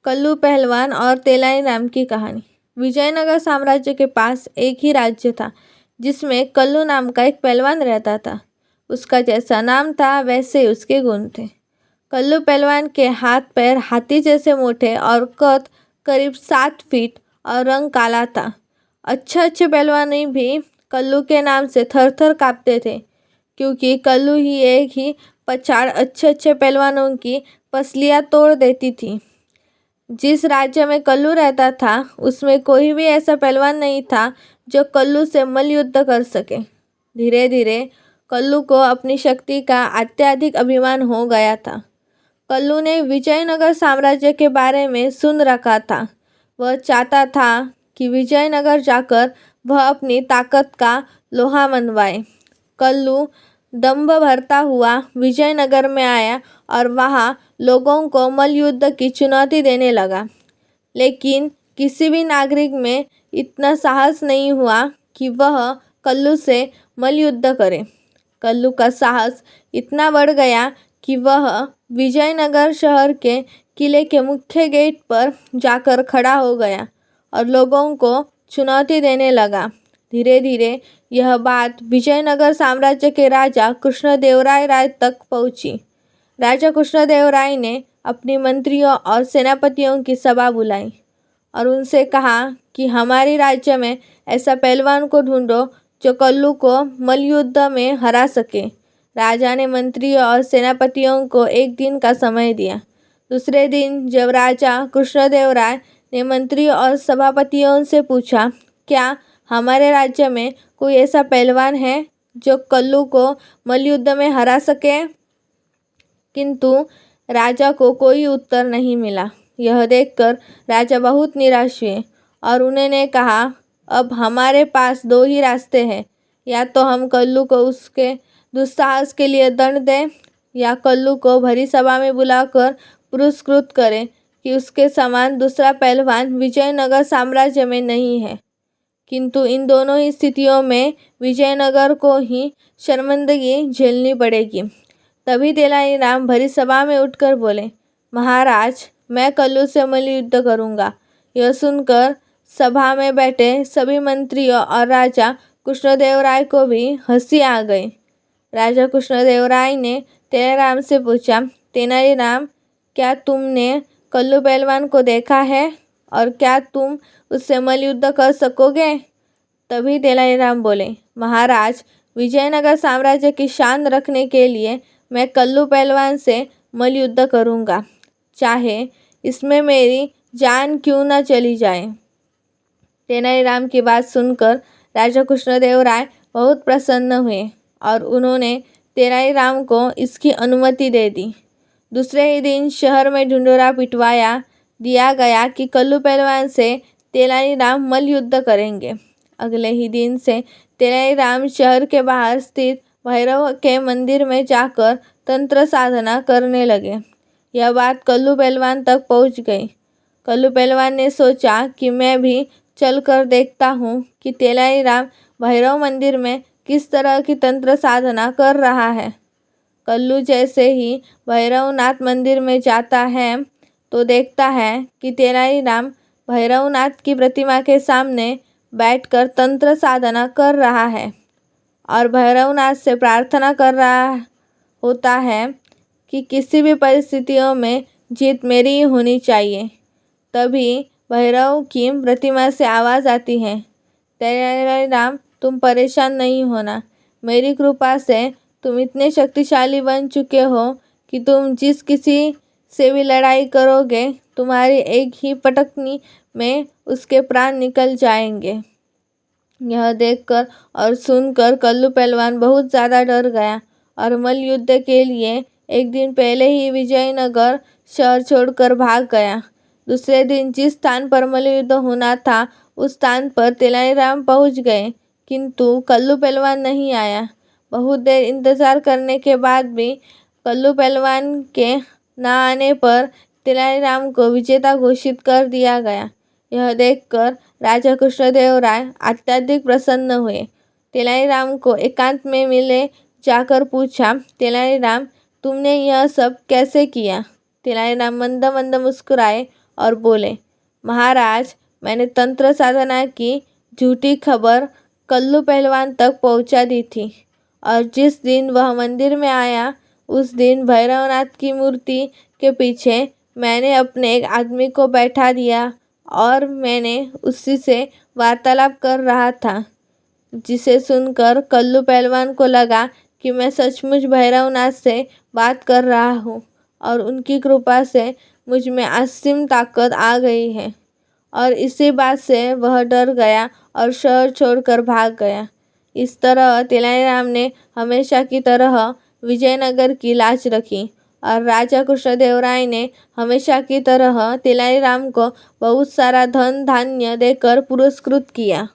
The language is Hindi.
कल्लू पहलवान और तेनालीराम की कहानी। विजयनगर साम्राज्य के पास एक ही राज्य था जिसमें कल्लू नाम का एक पहलवान रहता था। उसका जैसा नाम था वैसे ही उसके गुण थे। कल्लू पहलवान के हाथ पैर हाथी जैसे मोटे और कद करीब 7 फीट और रंग काला था। अच्छे अच्छे पहलवान भी कल्लू के नाम से थर थर कांपते थे, क्योंकि कल्लू ही एक ही पछाड़ अच्छे अच्छे पहलवानों की पसलियां तोड़ देती थी। जिस राज्य में कल्लू रहता था उसमें कोई भी ऐसा पहलवान नहीं था जो कल्लू से मल्लयुद्ध कर सके। धीरे धीरे कल्लू को अपनी शक्ति का अत्यधिक अभिमान हो गया था। कल्लू ने विजयनगर साम्राज्य के बारे में सुन रखा था। वह चाहता था कि विजयनगर जाकर वह अपनी ताकत का लोहा मनवाए। कल्लू दंभ भरता हुआ विजयनगर में आया और वहाँ लोगों को मल्लयुद्ध की चुनौती देने लगा। लेकिन किसी भी नागरिक में इतना साहस नहीं हुआ कि वह कल्लू से मल्लयुद्ध करे। कल्लू का साहस इतना बढ़ गया कि वह विजयनगर शहर के किले के मुख्य गेट पर जाकर खड़ा हो गया और लोगों को चुनौती देने लगा। धीरे धीरे यह बात विजयनगर साम्राज्य के राजा कृष्णदेवराय तक पहुंची। राजा कृष्णदेवराय ने अपने मंत्रियों और सेनापतियों की सभा बुलाई और उनसे कहा कि हमारे राज्य में ऐसा पहलवान को ढूंढो जो कल्लू को मल्लयुद्ध में हरा सके। राजा ने मंत्रियों और सेनापतियों को एक दिन का समय दिया। दूसरे दिन जब राजा कृष्णदेवराय ने मंत्रियों और सभापतियों से पूछा, क्या हमारे राज्य में कोई ऐसा पहलवान है जो कल्लू को मल्लयुद्ध में हरा सके? किंतु राजा को कोई उत्तर नहीं मिला। यह देखकर राजा बहुत निराश हुए और उन्होंने कहा, अब हमारे पास 2 ही रास्ते हैं, या तो हम कल्लू को उसके दुस्साहस के लिए दंड दें या कल्लू को भरी सभा में बुलाकर पुरस्कृत करें कि उसके समान दूसरा पहलवान विजयनगर साम्राज्य में नहीं है। किंतु इन दोनों ही स्थितियों में विजयनगर को ही शर्मिंदगी झेलनी पड़ेगी। तभी तेनालीराम भरी सभा में उठकर बोले, महाराज, मैं कल्लू से मल्लयुद्ध करूंगा। यह सुनकर सभा में बैठे सभी मंत्रियों और राजा कृष्णदेवराय को भी हंसी आ गई। राजा कृष्णदेवराय ने तेनालीराम से पूछा, तेनालीराम, क्या तुमने कल्लू पहलवान को देखा है और क्या तुम उससे मल्लयुद्ध कर सकोगे? तभी तेनालीराम बोले, महाराज, विजयनगर साम्राज्य की शान रखने के लिए मैं कल्लू पहलवान से मल्लयुद्ध करूंगा, चाहे इसमें मेरी जान क्यों न चली जाए। तेनालीराम की बात सुनकर राजा कृष्णदेवराय बहुत प्रसन्न हुए और उन्होंने तेनालीराम को इसकी अनुमति दे दी। दूसरे ही दिन शहर में ढिंढोरा पिटवाया दिया गया कि कल्लू पहलवान से तेनालीराम मल्लयुद्ध करेंगे। अगले ही दिन से तेनालीराम शहर के बाहर स्थित भैरव के मंदिर में जाकर तंत्र साधना करने लगे। यह बात कल्लू पहलवान तक पहुंच गई। कल्लू पहलवान ने सोचा कि मैं भी चलकर देखता हूँ कि तेनालीराम भैरव मंदिर में किस तरह की तंत्र साधना कर रहा है। कल्लू जैसे ही भैरवनाथ मंदिर में जाता है तो देखता है कि तेनालीराम भैरवनाथ की प्रतिमा के सामने बैठकर तंत्र साधना कर रहा है और भैरवनाथ से प्रार्थना कर रहा होता है कि किसी भी परिस्थितियों में जीत मेरी ही होनी चाहिए। तभी भैरव की प्रतिमा से आवाज़ आती है, तेनालीराम, तुम परेशान नहीं होना। मेरी कृपा से तुम इतने शक्तिशाली बन चुके हो कि तुम जिस किसी से भी लड़ाई करोगे तुम्हारी एक ही पटकनी में उसके प्राण निकल जाएंगे। यह देखकर और सुनकर कल्लू पहलवान बहुत ज़्यादा डर गया और मल्लयुद्ध के लिए एक दिन पहले ही विजयनगर शहर छोड़कर भाग गया। दूसरे दिन जिस स्थान पर मल्लयुद्ध होना था उस स्थान पर तेनालीराम पहुंच गए, किंतु कल्लू पहलवान नहीं आया। बहुत देर इंतजार करने के बाद भी कल्लू पहलवान के न आने पर तेनालीराम को विजेता घोषित कर दिया गया। यह देखकर राजा कृष्णदेवराय अत्यधिक प्रसन्न हुए। तेनालीराम को एकांत में मिले जाकर पूछा, तेनालीराम, तुमने यह सब कैसे किया? तेनालीराम मंद मंद मुस्कुराए और बोले, महाराज, मैंने तंत्र साधना की झूठी खबर कल्लू पहलवान तक पहुंचा दी थी और जिस दिन वह मंदिर में आया उस दिन भैरवनाथ की मूर्ति के पीछे मैंने अपने एक आदमी को बैठा दिया और मैंने उसी से वार्तालाप कर रहा था, जिसे सुनकर कल्लू पहलवान को लगा कि मैं सचमुच भैरवनाथ से बात कर रहा हूँ और उनकी कृपा से मुझ में असीम ताकत आ गई है। और इसी बात से वह डर गया और शहर छोड़कर भाग गया। इस तरह तेनालीराम ने हमेशा की तरह विजयनगर की लाज रखी और राजा कृष्णदेवराय ने हमेशा की तरह तेनालीराम को बहुत सारा धन धान्य देकर पुरस्कृत किया।